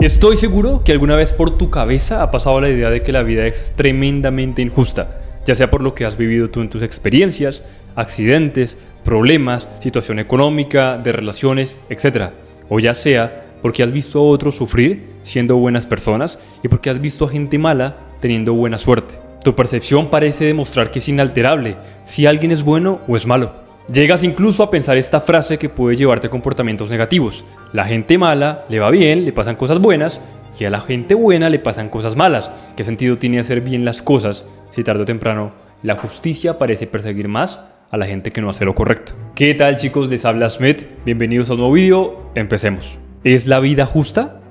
Estoy seguro que alguna vez por tu cabeza ha pasado la idea de que la vida es tremendamente injusta, ya sea por lo que has vivido tú en tus experiencias, accidentes, problemas, situación económica, de relaciones, etc. O ya sea porque has visto a otros sufrir siendo buenas personas y porque has visto a gente mala teniendo buena suerte. Tu percepción parece demostrar que es inalterable si alguien es bueno o es malo. Llegas incluso a pensar esta frase que puede llevarte a comportamientos negativos. La gente mala le va bien, le pasan cosas buenas, y a la gente buena le pasan cosas malas. ¿Qué sentido tiene hacer bien las cosas si tarde o temprano la justicia parece perseguir más a la gente que no hace lo correcto? ¿Qué tal, chicos? Les habla Smith. Bienvenidos a un nuevo video. Empecemos. ¿Es la vida justa?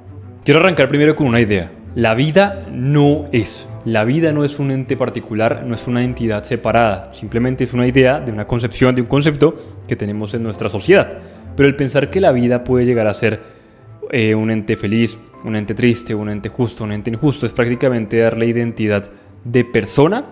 Quiero arrancar primero con una idea. La vida no es. La vida no es un ente particular, no es una entidad separada. Simplemente es una idea de una concepción, de un concepto que tenemos en nuestra sociedad. Pero el pensar que la vida puede llegar a ser un ente feliz, un ente triste, un ente justo, un ente injusto, es prácticamente darle identidad de persona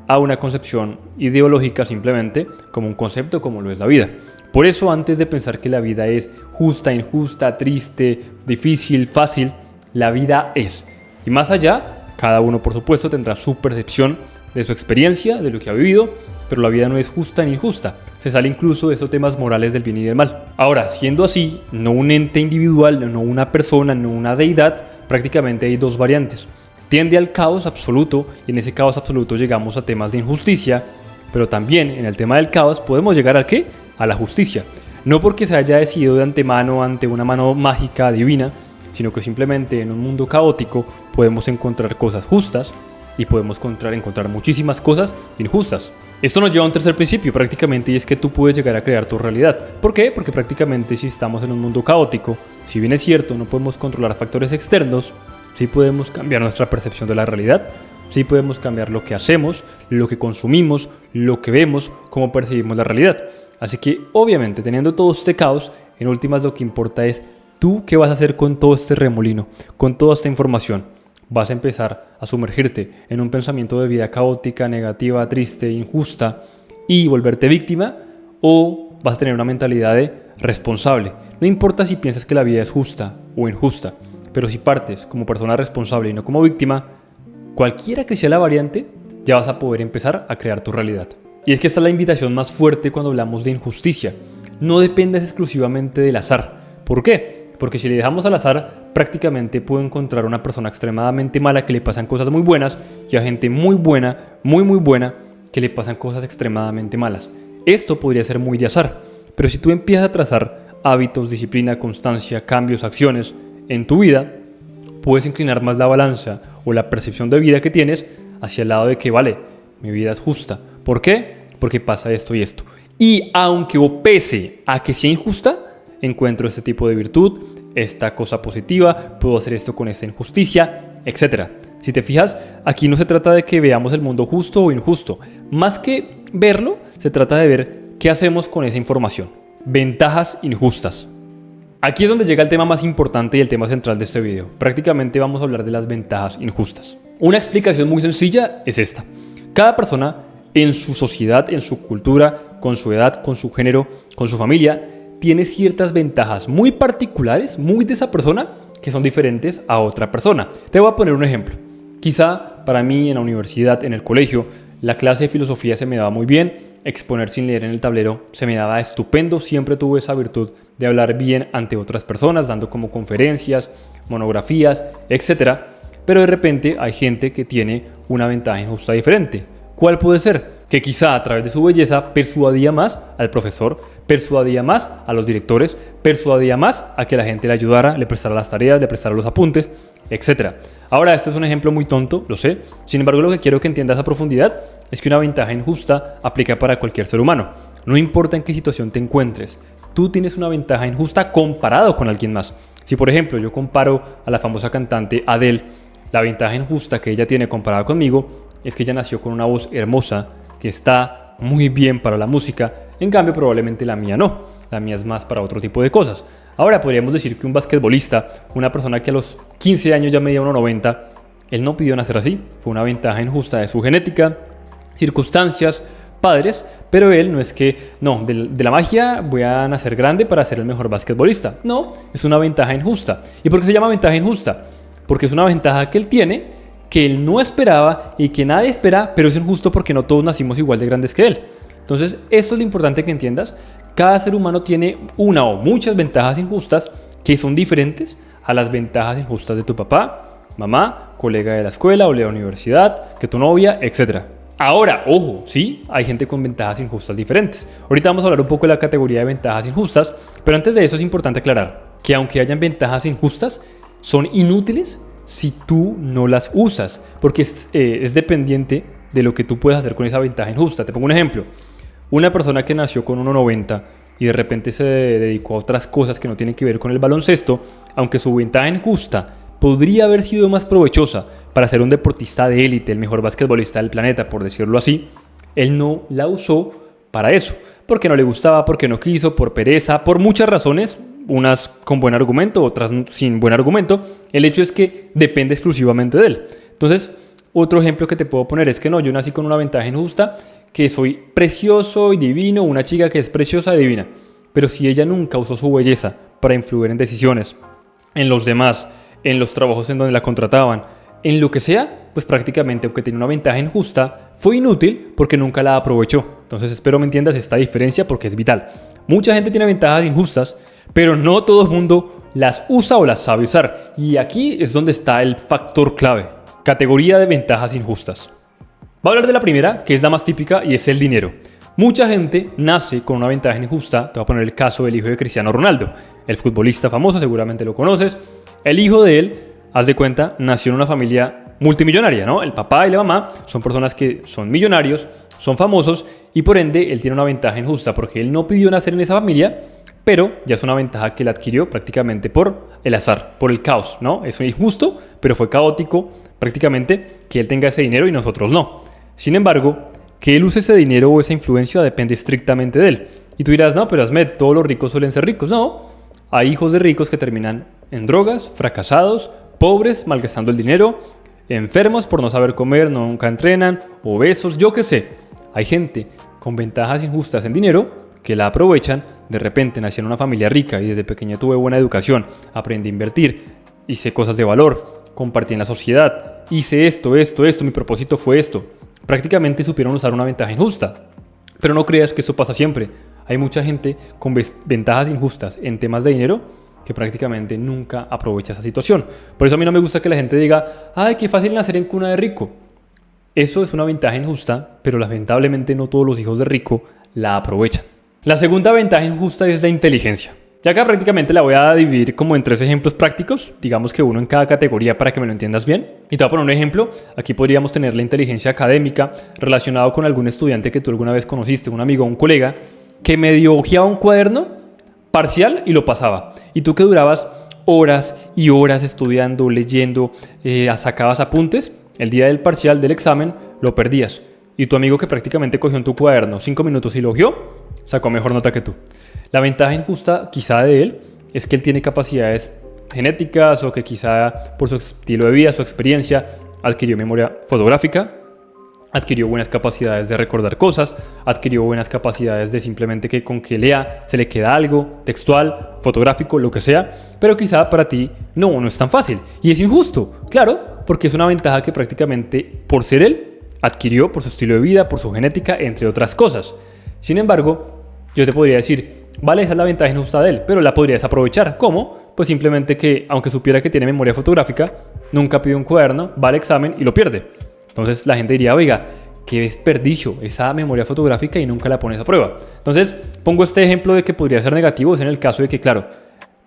a una concepción ideológica simplemente como un concepto como lo es la vida. Por eso, antes de pensar que la vida es justa, injusta, triste, difícil, fácil, la vida es. Y más allá, cada uno, por supuesto, tendrá su percepción de su experiencia, de lo que ha vivido, pero la vida no es justa ni injusta. Se sale incluso de esos temas morales del bien y del mal. Ahora, siendo así, no un ente individual, no una persona, no una deidad, prácticamente hay dos variantes. Tiende al caos absoluto, y en ese caos absoluto llegamos a temas de injusticia, pero también en el tema del caos podemos llegar ¿a qué? A la justicia. No porque se haya decidido de antemano ante una mano mágica, divina, sino que simplemente en un mundo caótico podemos encontrar cosas justas y podemos encontrar muchísimas cosas injustas. Esto nos lleva a un tercer principio prácticamente, y es que tú puedes llegar a crear tu realidad. ¿Por qué? Porque prácticamente si estamos en un mundo caótico, si bien es cierto no podemos controlar factores externos, sí podemos cambiar nuestra percepción de la realidad, sí podemos cambiar lo que hacemos, lo que consumimos, lo que vemos, cómo percibimos la realidad. Así que obviamente teniendo todo este caos, en últimas lo que importa es ¿tú qué vas a hacer con todo este remolino, con toda esta información? ¿Vas a empezar a sumergirte en un pensamiento de vida caótica, negativa, triste, injusta y volverte víctima? ¿O vas a tener una mentalidad de responsable? No importa si piensas que la vida es justa o injusta, pero si partes como persona responsable y no como víctima, cualquiera que sea la variante, ya vas a poder empezar a crear tu realidad. Y es que esta es la invitación más fuerte cuando hablamos de injusticia. No dependas exclusivamente del azar. ¿Por qué? Porque si le dejamos al azar, prácticamente puedo encontrar una persona extremadamente mala que le pasan cosas muy buenas y a gente muy buena, muy buena, que le pasan cosas extremadamente malas. Esto podría ser muy de azar, pero si tú empiezas a trazar hábitos, disciplina, constancia, cambios, acciones en tu vida, puedes inclinar más la balanza o la percepción de vida que tienes hacia el lado de que, vale, mi vida es justa. ¿Por qué? Porque pasa esto y esto. Y aunque o pese a que sea injusta, encuentro este tipo de virtud, esta cosa positiva, puedo hacer esto con esta injusticia, etc. Si te fijas, aquí no se trata de que veamos el mundo justo o injusto. Más que verlo, se trata de ver qué hacemos con esa información. Ventajas injustas. Aquí es donde llega el tema más importante y el tema central de este video. Prácticamente vamos a hablar de las ventajas injustas. Una explicación muy sencilla es esta. Cada persona en su sociedad, en su cultura, con su edad, con su género, con su familia, tiene ciertas ventajas muy particulares, muy de esa persona, que son diferentes a otra persona. Te voy a poner un ejemplo. Quizá para mí en la universidad, en el colegio, la clase de filosofía se me daba muy bien, exponer sin leer en el tablero se me daba estupendo, siempre tuve esa virtud de hablar bien ante otras personas, dando como conferencias, monografías, etc. Pero de repente hay gente que tiene una ventaja injusta diferente. ¿Cuál puede ser? Que quizá a través de su belleza persuadía más al profesor, persuadía más a los directores, persuadía más a que la gente le ayudara, le prestara las tareas, le prestara los apuntes, etc. Ahora, este es un ejemplo muy tonto, lo sé. Sin embargo, lo que quiero que entiendas a profundidad es que una ventaja injusta aplica para cualquier ser humano. No importa en qué situación te encuentres, tú tienes una ventaja injusta comparado con alguien más. Si, por ejemplo, yo comparo a la famosa cantante Adele, la ventaja injusta que ella tiene comparada conmigo es que ella nació con una voz hermosa, que está muy bien para la música. En cambio, probablemente la mía no. La mía es más para otro tipo de cosas. Ahora, podríamos decir que un basquetbolista, una persona que a los 15 años ya medía 1,90, él no pidió nacer así. Fue una ventaja injusta de su genética, circunstancias, padres, pero él no es que, no, de la magia voy a nacer grande para ser el mejor basquetbolista. No, es una ventaja injusta. ¿Y por qué se llama ventaja injusta? porque es una ventaja que él tiene, que él no esperaba y que nadie espera, pero es injusto porque no todos nacimos igual de grandes que él. Entonces, esto es lo importante que entiendas. Cada ser humano tiene una o muchas ventajas injustas que son diferentes a las ventajas injustas de tu papá, mamá, colega de la escuela o de la universidad, que tu novia, etc. Ahora, ojo, sí, hay gente con ventajas injustas diferentes. Ahorita vamos a hablar un poco de la categoría de ventajas injustas, pero antes de eso es importante aclarar que aunque hayan ventajas injustas, son inútiles si tú no las usas, porque es dependiente de lo que tú puedas hacer con esa ventaja injusta. Te pongo un ejemplo. Una persona que nació con 1,90 y de repente se dedicó a otras cosas que no tienen que ver con el baloncesto, aunque su ventaja injusta podría haber sido más provechosa para ser un deportista de élite, el mejor basquetbolista del planeta, por decirlo así, él no la usó para eso, porque no le gustaba, porque no quiso, por pereza, por muchas razones, unas con buen argumento, otras sin buen argumento. El hecho es que depende exclusivamente de él. Entonces, otro ejemplo que te puedo poner es que no, yo nací con una ventaja injusta, que soy precioso y divino, una chica que es preciosa y divina, pero si ella nunca usó su belleza para influir en decisiones, en los demás, en los trabajos en donde la contrataban, en lo que sea, pues prácticamente, aunque tenía una ventaja injusta, fue inútil porque nunca la aprovechó. Entonces espero me entiendas esta diferencia porque es vital. Mucha gente tiene ventajas injustas, pero no todo el mundo las usa o las sabe usar. Y aquí es donde está el factor clave. Categoría de ventajas injustas. Voy a hablar de la primera, que es la más típica, y es el dinero. Mucha gente nace con una ventaja injusta. Te voy a poner el caso del hijo de Cristiano Ronaldo, el futbolista famoso, seguramente lo conoces. El hijo de él, haz de cuenta, nació en una familia multimillonaria, ¿no? El papá y la mamá son personas que son millonarios, son famosos, y por ende él tiene una ventaja injusta porque él no pidió nacer en esa familia, pero ya es una ventaja que él adquirió prácticamente por el azar, por el caos, ¿no? Es injusto, pero fue caótico prácticamente que él tenga ese dinero y nosotros no. Sin embargo, que él use ese dinero o esa influencia depende estrictamente de él. Y tú dirás, no, pero Asmed, todos los ricos suelen ser ricos. No, hay hijos de ricos que terminan en drogas, fracasados, pobres, malgastando el dinero, enfermos por no saber comer, nunca entrenan, obesos, yo qué sé. Hay gente con ventajas injustas en dinero que la aprovechan. De repente nací en una familia rica y desde pequeño tuve buena educación, aprendí a invertir, hice cosas de valor, compartí en la sociedad, hice esto, mi propósito fue esto. Prácticamente supieron usar una ventaja injusta. Pero no creas que esto pasa siempre. Hay mucha gente con ventajas injustas en temas de dinero que prácticamente nunca aprovecha esa situación. Por eso a mí no me gusta que la gente diga, ay, qué fácil nacer en cuna de rico. Eso es una ventaja injusta, pero lamentablemente no todos los hijos de rico la aprovechan. La segunda ventaja injusta es la inteligencia. Ya acá prácticamente la voy a dividir como en 3 ejemplos prácticos, digamos que uno en cada categoría para que me lo entiendas bien. Y te voy a poner un ejemplo. Aquí podríamos tener la inteligencia académica relacionado con algún estudiante que tú alguna vez conociste, un amigo o un colega, que medio hojeaba un cuaderno parcial y lo pasaba. Y tú que durabas horas y horas estudiando, leyendo, sacabas apuntes, el día del parcial, del examen, lo perdías. Y tu amigo que prácticamente cogió en tu cuaderno 5 minutos y lo hojeó, sacó mejor nota que tú. La ventaja injusta quizá de él es que él tiene capacidades genéticas o que quizá por su estilo de vida, su experiencia, adquirió memoria fotográfica, adquirió buenas capacidades de recordar cosas, adquirió buenas capacidades de simplemente que con que lea se le queda algo, textual, fotográfico, lo que sea, pero quizá para ti no es tan fácil. Y es injusto, claro, porque es una ventaja que prácticamente por ser él adquirió por su estilo de vida, por su genética, entre otras cosas. Sin embargo, yo te podría decir, vale, esa es la ventaja injusta de él, pero la podrías aprovechar. ¿Cómo? Pues simplemente que, aunque supiera que tiene memoria fotográfica, nunca pide un cuaderno, va al examen y lo pierde. Entonces la gente diría, oiga, qué desperdicio esa memoria fotográfica y nunca la pones a prueba. Entonces pongo este ejemplo de que podría ser negativo, es en el caso de que, claro,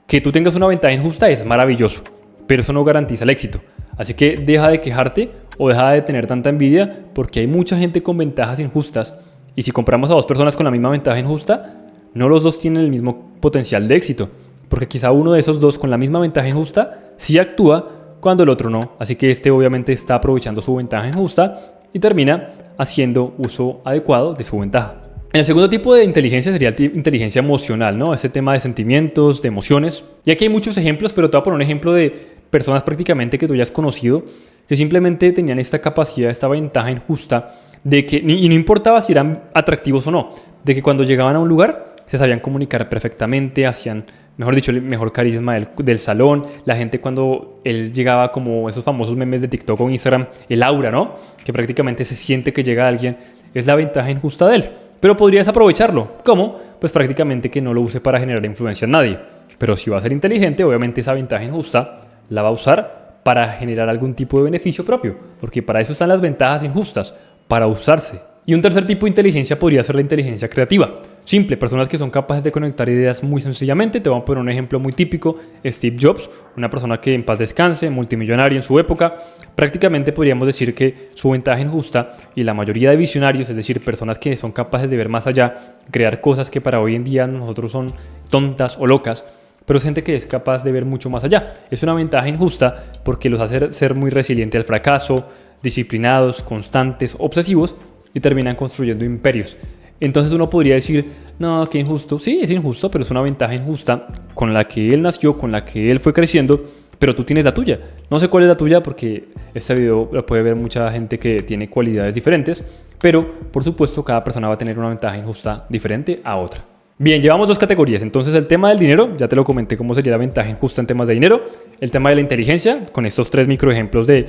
que tú tengas una ventaja injusta es maravilloso, pero eso no garantiza el éxito. Así que deja de quejarte o deja de tener tanta envidia porque hay mucha gente con ventajas injustas y si compramos a 2 personas con la misma ventaja injusta, no los 2 tienen el mismo potencial de éxito, porque quizá uno de esos 2 con la misma ventaja injusta sí actúa cuando el otro no. Así que este obviamente está aprovechando su ventaja injusta y termina haciendo uso adecuado de su ventaja. El segundo tipo de inteligencia sería la inteligencia emocional, ¿no? Este tema de sentimientos, de emociones. Y aquí hay muchos ejemplos, pero te voy a poner un ejemplo de personas prácticamente que tú ya has conocido, que simplemente tenían esta capacidad, esta ventaja injusta de que, y no importaba si eran atractivos o no, de que cuando llegaban a un lugar se sabían comunicar perfectamente, hacían mejor dicho, el mejor carisma del salón, la gente cuando él llegaba como esos famosos memes de TikTok o Instagram, el aura, ¿no? Que prácticamente se siente que llega alguien, es la ventaja injusta de él. Pero podrías aprovecharlo. ¿Cómo? Pues prácticamente que no lo use para generar influencia en nadie. Pero si va a ser inteligente, obviamente esa ventaja injusta la va a usar para generar algún tipo de beneficio propio. Porque para eso están las ventajas injustas, para usarse. Y un tercer tipo de inteligencia podría ser la inteligencia creativa. Simple, personas que son capaces de conectar ideas muy sencillamente. Te voy a poner un ejemplo muy típico. Steve Jobs, una persona que en paz descanse, multimillonario en su época. Prácticamente podríamos decir que su ventaja injusta y la mayoría de visionarios, es decir, personas que son capaces de ver más allá, crear cosas que para hoy en día nosotros son tontas o locas, pero es gente que es capaz de ver mucho más allá. Es una ventaja injusta porque los hace ser muy resilientes al fracaso, disciplinados, constantes, obsesivos y terminan construyendo imperios. Entonces uno podría decir, no, qué injusto. Sí, es injusto, pero es una ventaja injusta con la que él nació, con la que él fue creciendo, pero tú tienes la tuya. No sé cuál es la tuya porque este video lo puede ver mucha gente que tiene cualidades diferentes, pero por supuesto cada persona va a tener una ventaja injusta diferente a otra. Bien, llevamos dos categorías. Entonces el tema del dinero, ya te lo comenté cómo sería la ventaja injusta en temas de dinero. El tema de la inteligencia, con estos tres microejemplos de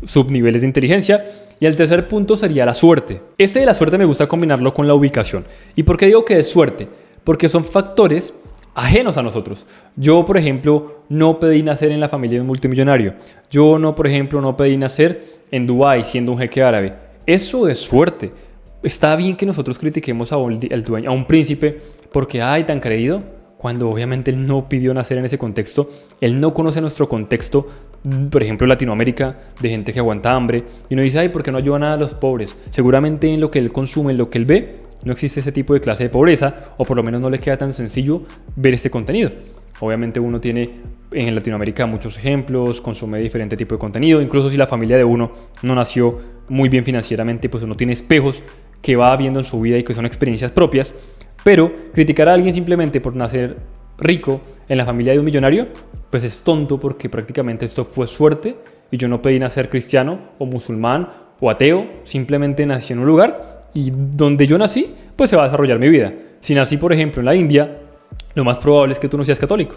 subniveles de inteligencia. Y el tercer punto sería la suerte. Este de la suerte me gusta combinarlo con la ubicación. ¿Y por qué digo que es suerte? Porque son factores ajenos a nosotros. Yo, por ejemplo, no pedí nacer en la familia de un multimillonario. Yo, no, por ejemplo, no pedí nacer en Dubái siendo un jeque árabe. Eso es suerte. Está bien que nosotros critiquemos a un príncipe porque, ay, tan creído, cuando obviamente él no pidió nacer en ese contexto. Él no conoce nuestro contexto, por ejemplo, Latinoamérica, de gente que aguanta hambre. Y uno dice, ay, ¿por qué no ayudan a los pobres? Seguramente en lo que él consume, en lo que él ve, no existe ese tipo de clase de pobreza, o por lo menos no le queda tan sencillo ver este contenido. Obviamente uno tiene en Latinoamérica muchos ejemplos, consume diferente tipo de contenido. Incluso si la familia de uno no nació muy bien financieramente, pues uno tiene espejos que va viendo en su vida y que son experiencias propias. Pero criticar a alguien simplemente por nacer rico en la familia de un millonario, pues es tonto porque prácticamente esto fue suerte y yo no pedí nacer cristiano o musulmán o ateo, simplemente nací en un lugar y donde yo nací, pues se va a desarrollar mi vida. Si nací, por ejemplo, en la India, lo más probable es que tú no seas católico.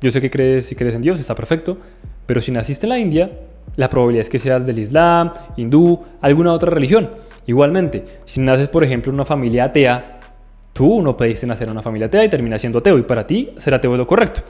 Yo sé que si crees en Dios, está perfecto, pero si naciste en la India, la probabilidad es que seas del Islam, hindú, alguna otra religión. Igualmente, si naces, por ejemplo, en una familia atea, tú no pediste nacer en una familia atea y terminas siendo ateo, y para ti ser ateo es lo correcto.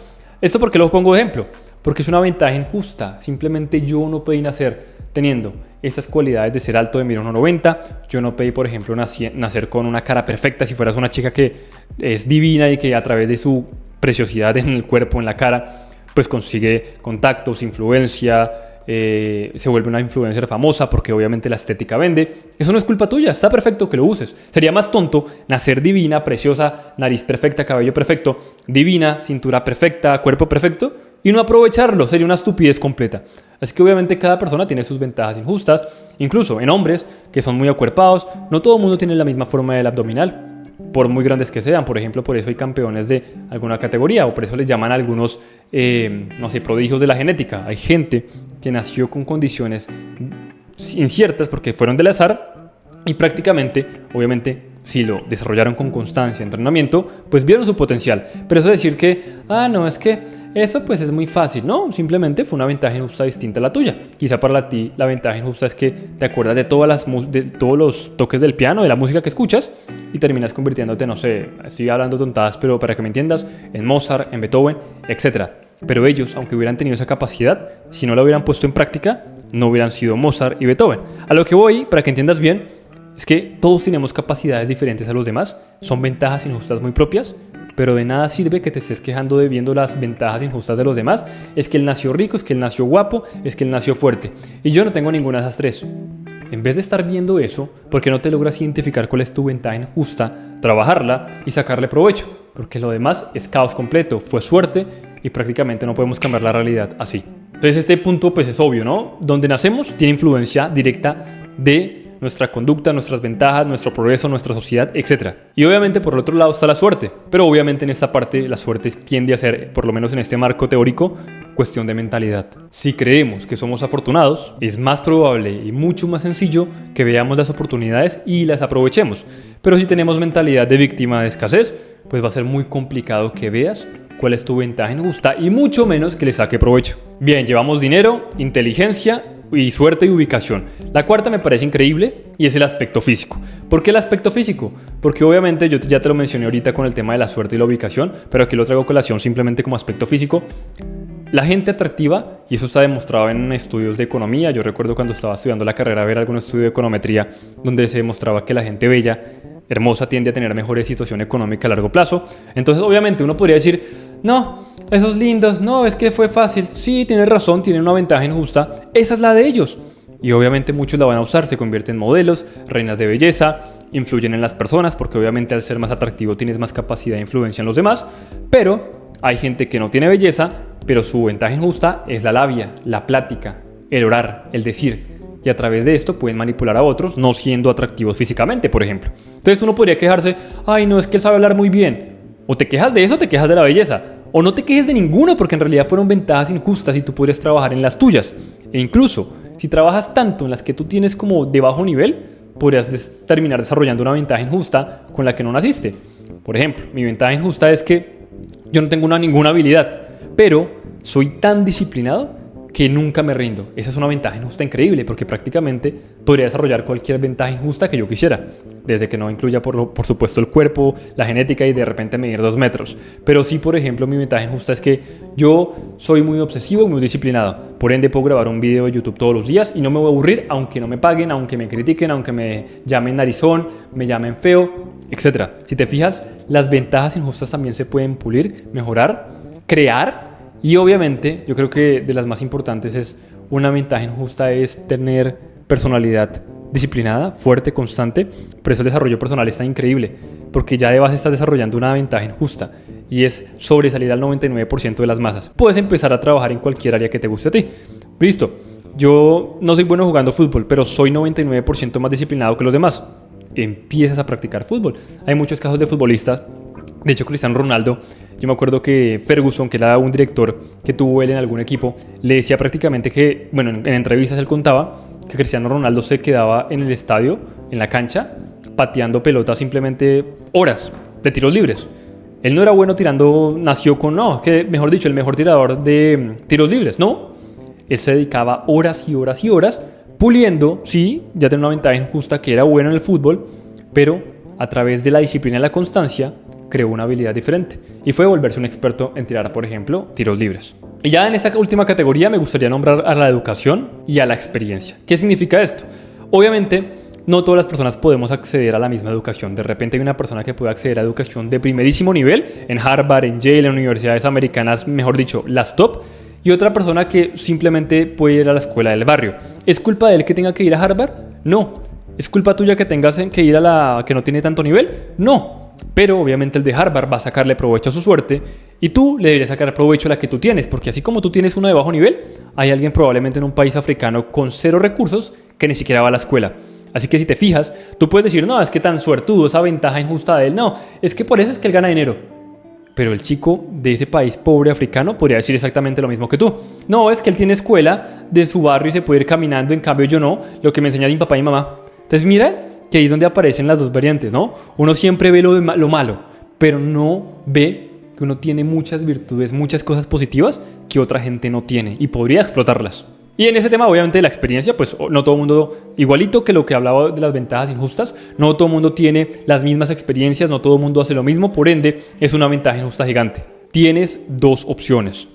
¿Esto por qué lo pongo de ejemplo? Porque es una ventaja injusta. Simplemente yo no pedí nacer teniendo estas cualidades de ser alto de 1,90 m. Yo no pedí, por ejemplo, nacer con una cara perfecta. Si fueras una chica que es divina y que a través de su preciosidad en el cuerpo, en la cara, pues consigue contactos, influencia, se vuelve una influencer famosa porque obviamente la estética vende. Eso no es culpa tuya, está perfecto que lo uses. Sería más tonto nacer divina, preciosa, nariz perfecta, cabello perfecto, divina, cintura perfecta, cuerpo perfecto y no aprovecharlo. Sería una estupidez completa. Así que obviamente cada persona tiene sus ventajas injustas. Incluso en hombres que son muy acuerpados, no todo el mundo tiene la misma forma del abdominal, por muy grandes que sean. Por ejemplo, por eso hay campeones de alguna categoría, o por eso les llaman a algunos, no sé, prodigios de la genética. Hay gente que nació con condiciones inciertas porque fueron del azar y prácticamente, obviamente, si lo desarrollaron con constancia, entrenamiento, pues vieron su potencial. Pero eso de decir que, no, es que eso pues es muy fácil, no, simplemente fue una ventaja injusta distinta a la tuya. Quizá para ti la ventaja injusta es que te acuerdas de todos los toques del piano, de la música que escuchas y terminas convirtiéndote, no sé, estoy hablando tontadas, pero para que me entiendas, en Mozart, en Beethoven, etc. Pero ellos, aunque hubieran tenido esa capacidad, si no la hubieran puesto en práctica, no hubieran sido Mozart y Beethoven. A lo que voy, para que entiendas bien, es que todos tenemos capacidades diferentes a los demás, son ventajas injustas muy propias, pero de nada sirve que te estés quejando de viendo las ventajas injustas de los demás. Es que él nació rico, es que él nació guapo, es que él nació fuerte. Y yo no tengo ninguna de esas tres. En vez de estar viendo eso, ¿por qué no te logras identificar cuál es tu ventaja injusta, trabajarla y sacarle provecho? Porque lo demás es caos completo, fue suerte y prácticamente no podemos cambiar la realidad así. Entonces este punto pues es obvio, ¿no? Donde nacemos tiene influencia directa de nuestra conducta, nuestras ventajas, nuestro progreso, nuestra sociedad, etc. Y obviamente por el otro lado está la suerte, pero obviamente en esta parte la suerte tiende a ser, por lo menos en este marco teórico, cuestión de mentalidad. Si creemos que somos afortunados, es más probable y mucho más sencillo que veamos las oportunidades y las aprovechemos. Pero si tenemos mentalidad de víctima de escasez, pues va a ser muy complicado que veas cuál es tu ventaja injusta y mucho menos que le saque provecho. Bien, llevamos dinero, inteligencia y suerte y ubicación. La cuarta me parece increíble y es el aspecto físico. ¿Por qué el aspecto físico? Porque obviamente yo ya te lo mencioné ahorita con el tema de la suerte y la ubicación, pero aquí lo traigo a colación simplemente como aspecto físico. La gente atractiva, y eso está demostrado en estudios de economía, yo recuerdo cuando estaba estudiando la carrera ver algún estudio de econometría donde se demostraba que la gente bella, hermosa, tiende a tener mejor situación económica a largo plazo. Entonces obviamente uno podría decir, no, esos lindos, no, es que fue fácil. Sí, tienes razón, tienen una ventaja injusta, esa es la de ellos. Y obviamente muchos la van a usar, se convierten en modelos, reinas de belleza, influyen en las personas, porque obviamente al ser más atractivo tienes más capacidad de influencia en los demás, pero hay gente que no tiene belleza, pero su ventaja injusta es la labia, la plática, el orar, el decir. Y a través de esto pueden manipular a otros no siendo atractivos físicamente, por ejemplo. Entonces uno podría quejarse, ay no, es que él sabe hablar muy bien. O te quejas de eso o te quejas de la belleza. O no te quejes de ninguno porque en realidad fueron ventajas injustas y tú podrías trabajar en las tuyas. E incluso, si trabajas tanto en las que tú tienes como de bajo nivel, podrías terminar desarrollando una ventaja injusta con la que no naciste. Por ejemplo, mi ventaja injusta es que yo no tengo ninguna habilidad, pero soy tan disciplinado que nunca me rindo. Esa es una ventaja injusta increíble porque prácticamente podría desarrollar cualquier ventaja injusta que yo quisiera, desde que no incluya por supuesto el cuerpo, la genética y de repente medir 2 metros. Pero sí, por ejemplo, mi ventaja injusta es que yo soy muy obsesivo y muy disciplinado. Por ende puedo grabar un video de YouTube todos los días y no me voy a aburrir aunque no me paguen, aunque me critiquen, aunque me llamen narizón, me llamen feo, etc. Si te fijas, las ventajas injustas también se pueden pulir, mejorar, crear. Y obviamente, yo creo que de las más importantes es una ventaja injusta es tener personalidad disciplinada, fuerte, constante. Por eso el desarrollo personal está increíble, porque ya de base estás desarrollando una ventaja injusta y es sobresalir al 99% de las masas. Puedes empezar a trabajar en cualquier área que te guste a ti. Listo, yo no soy bueno jugando fútbol, pero soy 99% más disciplinado que los demás. Empiezas a practicar fútbol. Hay muchos casos de futbolistas. De hecho, Cristiano Ronaldo, yo me acuerdo que Ferguson, que era un director que tuvo él en algún equipo, le decía prácticamente que, bueno, en entrevistas él contaba que Cristiano Ronaldo se quedaba en el estadio, en la cancha, pateando pelotas simplemente horas de tiros libres. Él no era bueno tirando, nació con, no, que mejor dicho, el mejor tirador de tiros libres, no. Él se dedicaba horas y horas y horas puliendo, sí, ya tenía una ventaja injusta que era bueno en el fútbol, pero a través de la disciplina y la constancia, creó una habilidad diferente y fue volverse un experto en tirar, por ejemplo, tiros libres. Y ya en esta última categoría me gustaría nombrar a la educación y a la experiencia. ¿Qué significa esto? Obviamente, no todas las personas podemos acceder a la misma educación. De repente hay una persona que puede acceder a educación de primerísimo nivel en Harvard, en Yale, en universidades americanas, mejor dicho, las top, y otra persona que simplemente puede ir a la escuela del barrio. ¿Es culpa de él que tenga que ir a Harvard? No. ¿Es culpa tuya que tengas que ir a la que no tiene tanto nivel? No. Pero obviamente el de Harvard va a sacarle provecho a su suerte y tú le deberías sacar provecho a la que tú tienes, porque así como tú tienes uno de bajo nivel, hay alguien probablemente en un país africano con 0 recursos que ni siquiera va a la escuela. Así que si te fijas, tú puedes decir, no, es que tan suertudo, esa ventaja injusta de él, no, es que por eso es que él gana dinero. Pero el chico de ese país pobre africano podría decir exactamente lo mismo que tú. No, es que él tiene escuela de su barrio y se puede ir caminando, en cambio yo no, lo que me enseña mi papá y mi mamá. Entonces mira que ahí es donde aparecen las dos variantes, ¿no? Uno siempre ve lo malo, pero no ve que uno tiene muchas virtudes, muchas cosas positivas que otra gente no tiene y podría explotarlas. Y en ese tema, obviamente, de la experiencia, pues no todo el mundo, igualito que lo que hablaba de las ventajas injustas, no todo el mundo tiene las mismas experiencias, no todo el mundo hace lo mismo, por ende, es una ventaja injusta gigante. Tienes 2 opciones.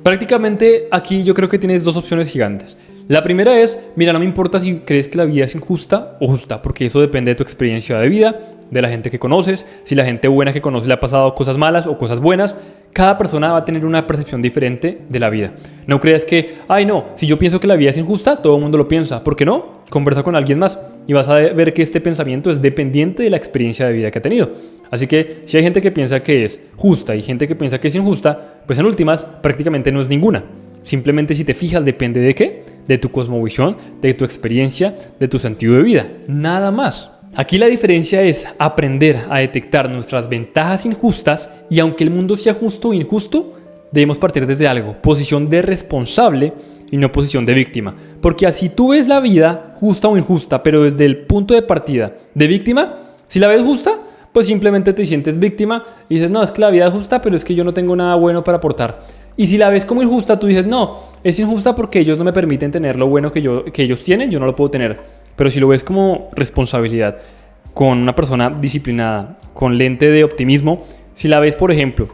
Prácticamente aquí yo creo que tienes 2 opciones gigantes. La primera es, mira, no me importa si crees que la vida es injusta o justa, porque eso depende de tu experiencia de vida, de la gente que conoces, si la gente buena que conoces le ha pasado cosas malas o cosas buenas. Cada persona va a tener una percepción diferente de la vida. No creas que, ay no, si yo pienso que la vida es injusta, todo el mundo lo piensa. ¿Por qué no? Conversa con alguien más y vas a ver que este pensamiento es dependiente de la experiencia de vida que ha tenido. Así que si hay gente que piensa que es justa y gente que piensa que es injusta, pues en últimas prácticamente no es ninguna. Simplemente si te fijas depende de qué, de tu cosmovisión, de tu experiencia, de tu sentido de vida, nada más. Aquí la diferencia es aprender a detectar nuestras ventajas injustas y aunque el mundo sea justo o injusto, debemos partir desde algo, posición de responsable y no posición de víctima. Porque así tú ves la vida justa o injusta, pero desde el punto de partida de víctima, si la ves justa, pues simplemente te sientes víctima y dices, no, es que la vida es justa, pero es que yo no tengo nada bueno para aportar. Y si la ves como injusta, tú dices, no, es injusta porque ellos no me permiten tener lo bueno que ellos tienen, yo no lo puedo tener. Pero si lo ves como responsabilidad, con una persona disciplinada, con lente de optimismo, si la ves, por ejemplo,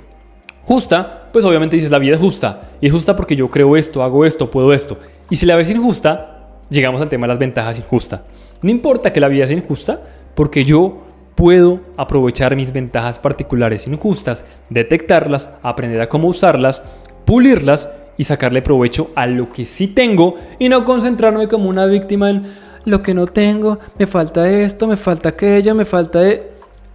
justa, pues obviamente dices, la vida es justa. Y es justa porque yo creo esto, hago esto, puedo esto. Y si la ves injusta, llegamos al tema de las ventajas injustas. No importa que la vida sea injusta, porque yo puedo aprovechar mis ventajas particulares injustas, detectarlas, aprender a cómo usarlas, pulirlas y sacarle provecho a lo que sí tengo y no concentrarme como una víctima en lo que no tengo, me falta esto, me falta aquello, me falta...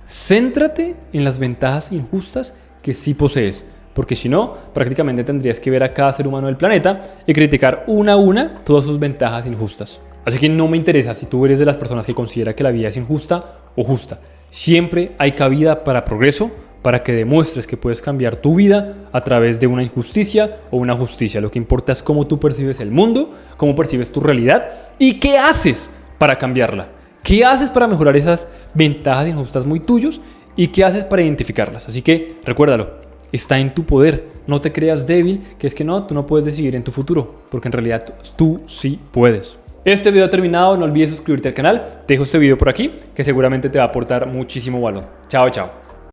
Céntrate en las ventajas injustas que sí posees, porque si no, prácticamente tendrías que ver a cada ser humano del planeta y criticar una a una todas sus ventajas injustas. Así que no me interesa si tú eres de las personas que considera que la vida es injusta o justa. Siempre hay cabida para progreso, para que demuestres que puedes cambiar tu vida a través de una injusticia o una justicia. Lo que importa es cómo tú percibes el mundo, cómo percibes tu realidad y qué haces para cambiarla. ¿Qué haces para mejorar esas ventajas injustas muy tuyos y qué haces para identificarlas? Así que recuérdalo, está en tu poder. No te creas débil, que es que no, tú no puedes decidir en tu futuro, porque en realidad tú sí puedes. Este video ha terminado, no olvides suscribirte al canal, te dejo este video por aquí, que seguramente te va a aportar muchísimo valor. Chao, chao.